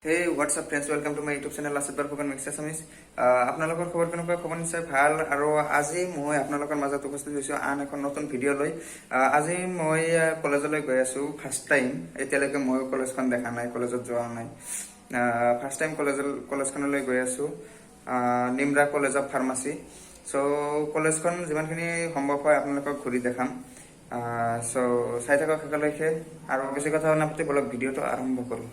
Hey, what's up friends? Welcome to my YouTube channel Asad Barfukan Mix Assamese. আপোনালোকৰ খবৰ কেনেকুৱা? খবৰ নিশ্চয় ভাল আৰু আজি মই আপোনালোকৰ মাজত উপস্থিত হৈছো আন এখন নতুন ভিডিঅ' লৈ। আজি মই কলেজলৈ গৈ আছো ফাৰ্ষ্ট টাইম। এতিয়ালৈকে মই কলেজখন দেখা নাই, কলেজত যোৱা নাই। ফাৰ্ষ্ট টাইম কলেজখনলৈ গৈ আছো। নিমৰা কলেজ অফ ফাৰ্মাচী। সো কলেজখন যিমানখিনি সম্ভৱ হয় আপোনালোকক ঘূৰি দেখাম। সো চাই থাকক শেষলৈকে আৰু বেছি কথা নাপাতি বলক ভিডিঅ'টো আৰম্ভ কৰোঁ।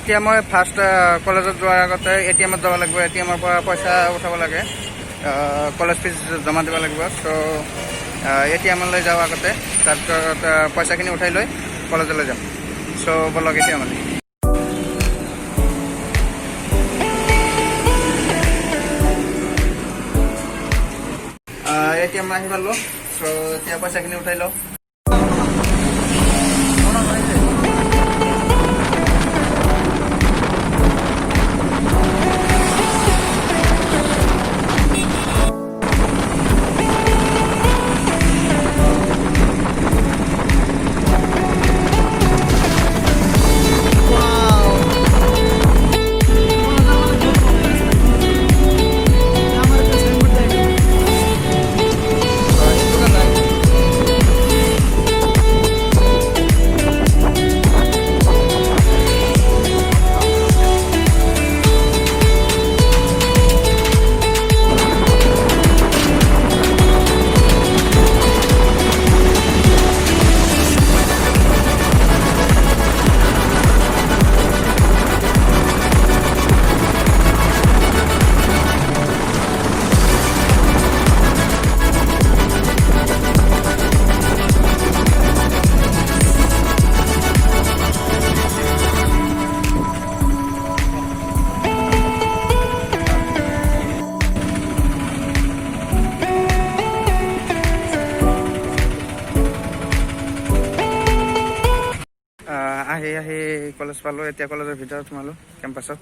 এতিয়া মই ফাৰ্ষ্ট কলেজত যোৱাৰ আগতে এটিএমত যাব লাগিব। এটিএমৰ পৰা পইচা উঠাব লাগে, কলেজ ফিজ জমা দিব লাগিব। চ' এটিএমলৈ যাওঁ আগতে, তাৰপিছত পইচাখিনি উঠাই লৈ কলেজলৈ যাম। চ' বলক এটিএমলৈ। এটিএম আহি পালোঁ। চ' এতিয়া পইচাখিনি উঠাই লওঁ। আহি কলেজ পালোঁ। এতিয়া কলেজৰ ভিতৰত সোমালোঁ, কেম্পাছত।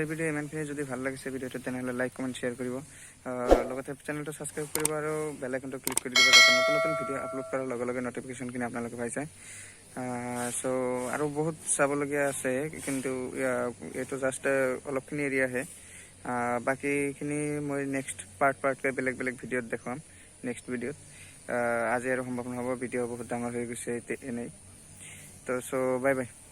এই ভিডিঅ' ইমানখিনি যদি ভাল লাগিছে ভিডিঅ'টো তেনেহ'লে লাইক কমেণ্ট শ্বেয়াৰ কৰিব লগতে চেনেলটো ছাবস্ক্ৰাইব কৰিব আৰু বেল আইকনটো ক্লিক কৰি দিব যাতে নতুন নতুন ভিডিঅ' আপলোড কৰাৰ লগে লগে নটিফিকেশ্যনখিনি আপোনালোকে পাই যায় চ' আৰু বহুত চাবলগীয়া আছে কিন্তু এইটো জাষ্ট অলপখিনি এৰিয়াহে বাকীখিনি মই নেক্সট পাৰ্টকৈ বেলেগ বেলেগ ভিডিঅ'ত দেখুৱাম নেক্সট ভিডিঅ'ত আজি আৰু সম্ভৱ নহ'ব ভিডিঅ' বহুত ডাঙৰ হৈ গৈছে এনেই তো চ' বাই বাই